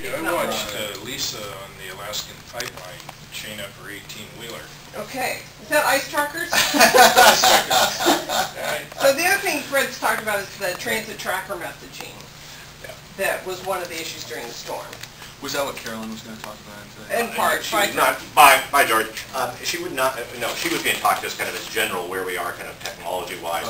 Yeah, I watched Lisa on the Alaskan pipeline chain up her 18-wheeler. Okay. Is that ice truckers? So the other thing Fred's talked about is the transit tracker messaging. Yeah. That was one of the issues during the storm. Was that what Carolyn was going to talk about today? In part. She was not, by George, she would not, no, she was being talked just kind of as general where we are kind of technology-wise,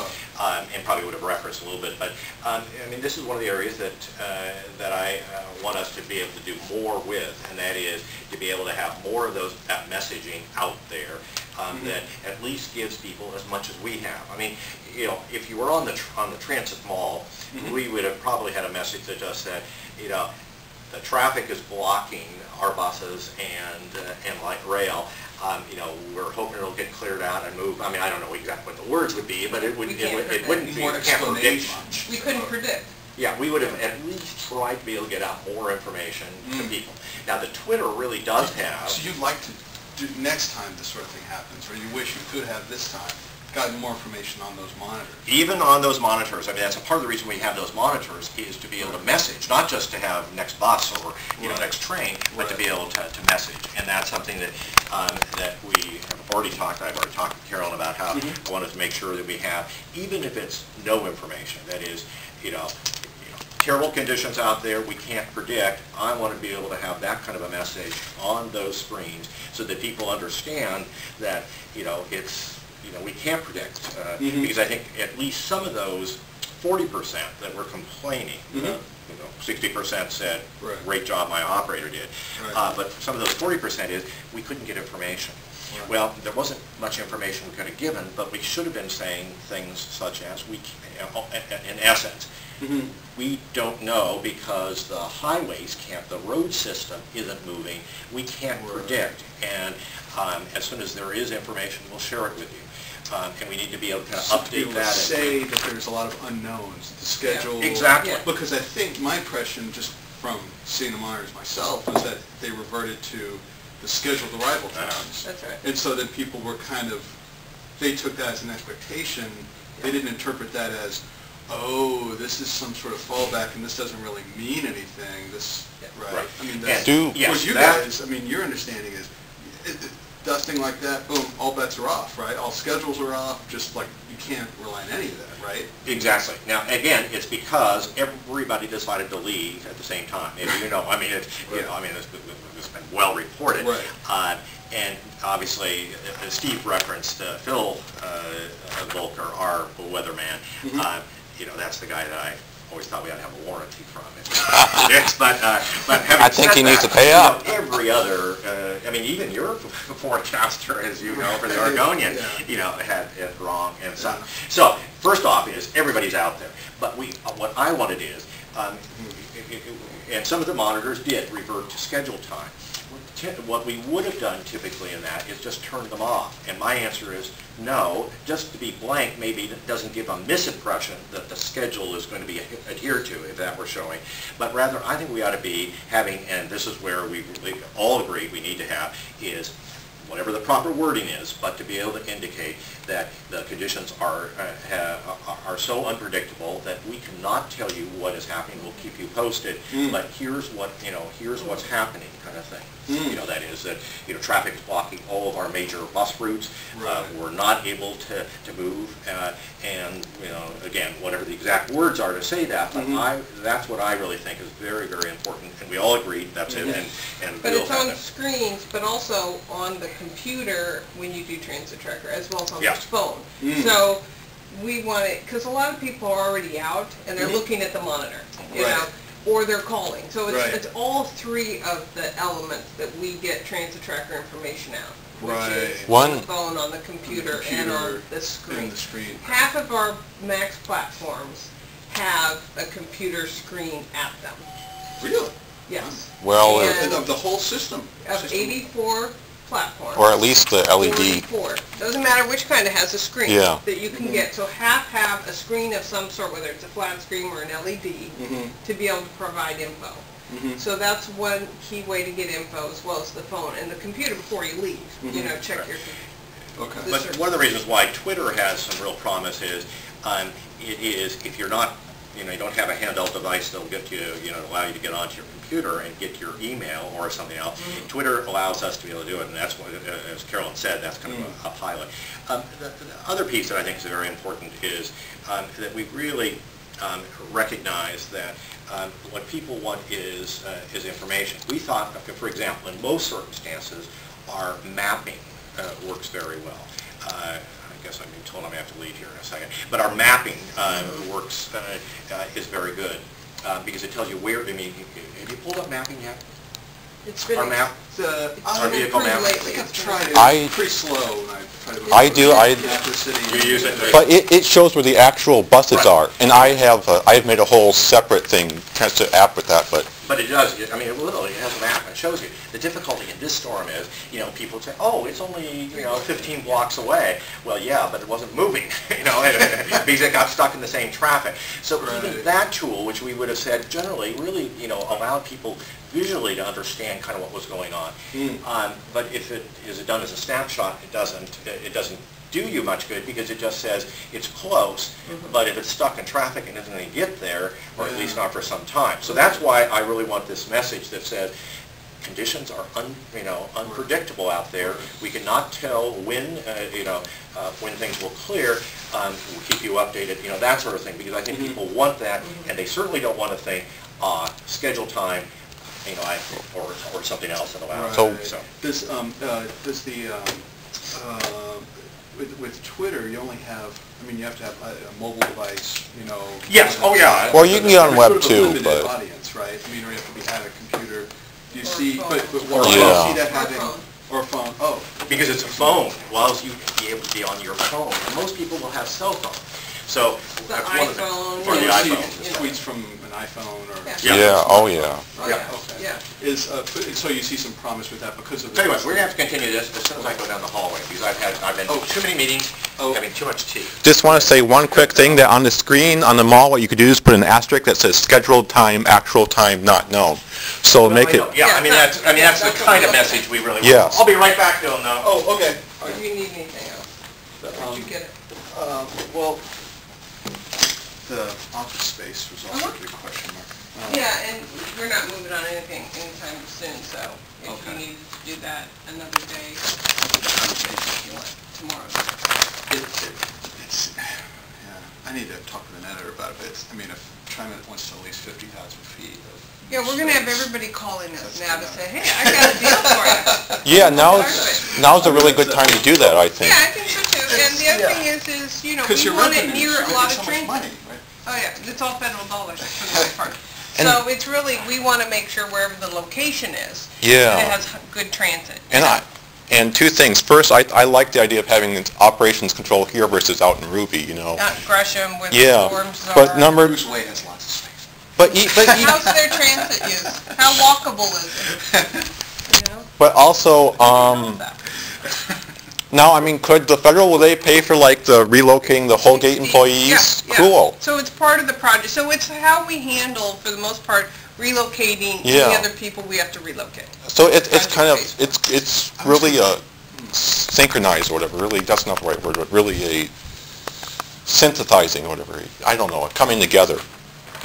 and probably would have referenced a little bit, but I mean, this is one of the areas that I want us to be able to do more with, and that is to be able to have more of that messaging out there that at least gives people as much as we have. I mean, you know, if you were on the transit mall, we would have probably had a message that just said, you know, the traffic is blocking our buses and light rail. You know, we're hoping it'll get cleared out and move. I mean, I don't know exactly what the words would be, but it wouldn't be more explanation. We couldn't predict. Yeah, we would have at least tried to be able to get out more information to people. Now, the Twitter really does have. So you'd like to do next time this sort of thing happens, or you wish you could have this time, gotten more information on those monitors? Even on those monitors, I mean, that's a part of the reason we have those monitors is to be able to message, not just to have next bus or next train, but to be able to message. And that's something that that we have already talked. I've already talked to Carolyn about how I wanted to make sure that we have, even if it's no information. That is, you know, terrible conditions out there we can't predict. I want to be able to have that kind of a message on those screens so that people understand that, you know, it's, you know, we can't predict, because I think at least some of those 40% that were complaining, you know, 60% said, great job my operator did, but some of those 40% is we couldn't get information. Well, there wasn't much information we could have given, but we should have been saying things such as, we, in essence, we don't know because the highways can't, the road system isn't moving, we can't predict, and as soon as there is information, we'll share it with you. And we need to be able to kind of update that. Say that there's a lot of unknowns, the schedule. Exactly. Because I think my impression, just from seeing the monitors myself, was that they reverted to the scheduled arrival times. That's right. And so then people were kind of, they took that as an expectation. They didn't interpret that as, oh, this is some sort of fallback and this doesn't really mean anything. This, right? I mean, that's, for you guys, I mean, your understanding is, dusting like that, boom, all bets are off, right? All schedules are off, just like you can't rely on any of that, right? Exactly. Now, again, it's because everybody decided to leave at the same time. You know, I mean, it's, you know, I mean, it's been well reported. Right. And obviously, as Steve referenced, Phil Volker, our weatherman, you know, that's the guy that I always thought we ought to have a warranty from it. but I think he needs to pay up. You know, every other, I mean, even your forecaster, as you know, for the Oregonian, you know, had it wrong and so. So first off is everybody's out there, but what I wanted is, and some of the monitors did revert to schedule time. What we would have done typically in that is just turn them off. And my answer is no. Just to be blank maybe doesn't give a misimpression that the schedule is going to be adhered to if that were showing. But rather I think we ought to be having, and this is where we all agree we need to have, is whatever the proper wording is, but to be able to indicate that the conditions are so unpredictable that we cannot tell you what is happening. We'll keep you posted, but here's what, you know, here's what's happening, kind of thing. You know, that is that, you know, traffic is blocking all of our major bus routes. We're not able to move, and you know, again, whatever the exact words are to say that, but that's what I really think is very, very important, and we all agree that's it. And but it's on screens, but also on the computer when you do transit tracker, as well as on the phone. So we want it, because a lot of people are already out and they're looking at the monitor, you know, or they're calling. So it's all three of the elements that we get transit tracker information out. Which is on the phone, on the computer, and on the screen. Half of our MAX platforms have a computer screen at them. Really? Yes. Well, and of the whole system? Of 84 platforms. Or at least the LED. 44. Doesn't matter which kind, it has a screen that you can get. So half have a screen of some sort, whether it's a flat screen or an LED, to be able to provide info. So that's one key way to get info, as well as the phone and the computer before you leave. You know, check your computer. But one of the reasons why Twitter has some real promise is, it is if you're not, you know, you don't have a handheld device that'll get you, you know, allow you to get onto your computer and get your email or something else. Twitter allows us to be able to do it, and that's what, as Carolyn said, that's kind of a pilot. The other piece that I think is very important is that we really recognize that what people want is information. We thought, for example, in most circumstances, our mapping works very well. I guess I'm being told I'm going to have to leave here in a second. But our mapping works, is very good because it tells you where, I mean, have you pulled up mapping yet? It's been Our map? Our vehicle map? lately. I've tried it. It's pretty slow when I try to... I do, You use it? but it shows where the actual buses are, and I've made a whole separate thing, transit app with that, but But it does, I mean, it literally has an app, it shows you. The difficulty in this storm is, you know, people say, oh, it's only, you know, 15 blocks away. Well, yeah, but it wasn't moving, you know, because it got stuck in the same traffic. So even that tool, which we would have said generally, really, you know, allowed people visually to understand kind of what was going on. But if it is done as a snapshot, it doesn't do you much good because it just says it's close, but if it's stuck in traffic and isn't going to get there, or at least not for some time. So that's why I really want this message that says conditions are unpredictable out there. We cannot tell when when things will clear. We'll keep you updated, you know, that sort of thing, because I think people want that, and they certainly don't want to think schedule time, you know, or something else that allows. So does the with Twitter, you only have, I mean, you have to have a mobile device, you know. Yes, oh yeah. Well, you can get on web too, limited but audience, right? I mean, or you have to have a computer. Do you see, phone. but Or do you phone. see that Or having, phone. or a phone, oh. Because it's a phone, allows you to be able to be on your phone. And most people will have cell phones. So The that's one of the... iPhone, Or the yeah. iPhone. Tweets from an iPhone or... yeah, oh yeah. Oh, Yeah. Okay. Yeah. So you see some promise with that because of the... Tell you what, we're going to have to continue this as soon as I go down the hallway, because I've been to too many meetings, having too much tea. Just want to say one quick thing, that on the screen on the mall, what you could do is put an asterisk that says scheduled time, actual time, not known. So Well, make I it, know. Yeah, I mean, that's the that's kind of what we message we really want. Yes. I'll be right back, Bill, now. Oh, okay. Or do you need anything else? Did you get it? Well, the office space was also a big question mark. Yeah, and we're not moving on anything anytime soon, so if you need to do that another day, if you want, tomorrow. It's, yeah, I need to talk to the editor about it, but I mean, if TriMet wants to at least 50,000 feet of... Yeah, we're gonna have everybody calling us now to say, hey, I got a deal for you. yeah, now's a really good time to do that, I think. Yeah, I think so too. And the other thing is, you know, we want it near a lot of transit. money, right? Oh yeah, it's all federal dollars for the most part. So it's really, we want to make sure wherever the location is, Yeah. that it has good transit. And two things. First, I like the idea of having operations control here versus out in Ruby, you know. Not Gresham where the Yeah, storms are. but number, Bruce Way has lots of space. How's their transit use? How walkable is it? You know? but also, now, I mean, could the federal, will they pay for like the relocating the whole gate employees? Yeah. Cool. So it's part of the project. So it's how we handle, for the most part, relocating any other people we have to relocate. So it's kind of, it's really a synchronized or whatever, really, that's not the right word, but really a synthesizing or whatever, I don't know, coming together.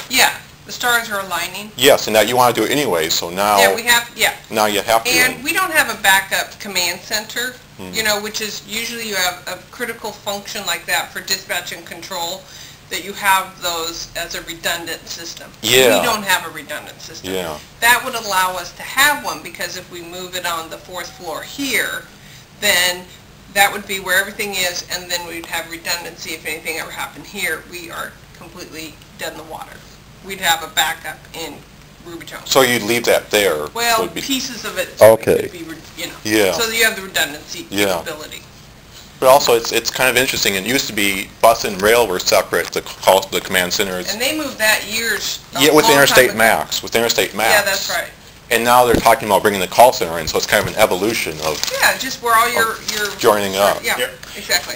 Yeah, the stars are aligning. Yes, and that you want to do it anyway, so now, Yeah, we have, now you have to. And we don't have a backup command center, you know, which is usually you have a critical function like that for dispatch and control, that you have those as a redundant system. Yeah. We don't have a redundant system. Yeah. That would allow us to have one, because if we move it on the 4th floor here, then that would be where everything is, and then we'd have redundancy if anything ever happened here. We are completely dead in the water. We'd have a backup in Rubytone. So you'd leave that there? Well, would be- pieces of it Okay. could be, you know. Yeah. So you have the redundancy Yeah. capability. But also, it's kind of interesting, it used to be bus and rail were separate, the command centers. And they moved that years, Yeah, with long time Interstate ago. Max, with Interstate Max. Yeah, that's right. And now they're talking about bringing the call center in, so it's kind of an evolution of Yeah, just where all your joining up. Yeah, Yep. exactly.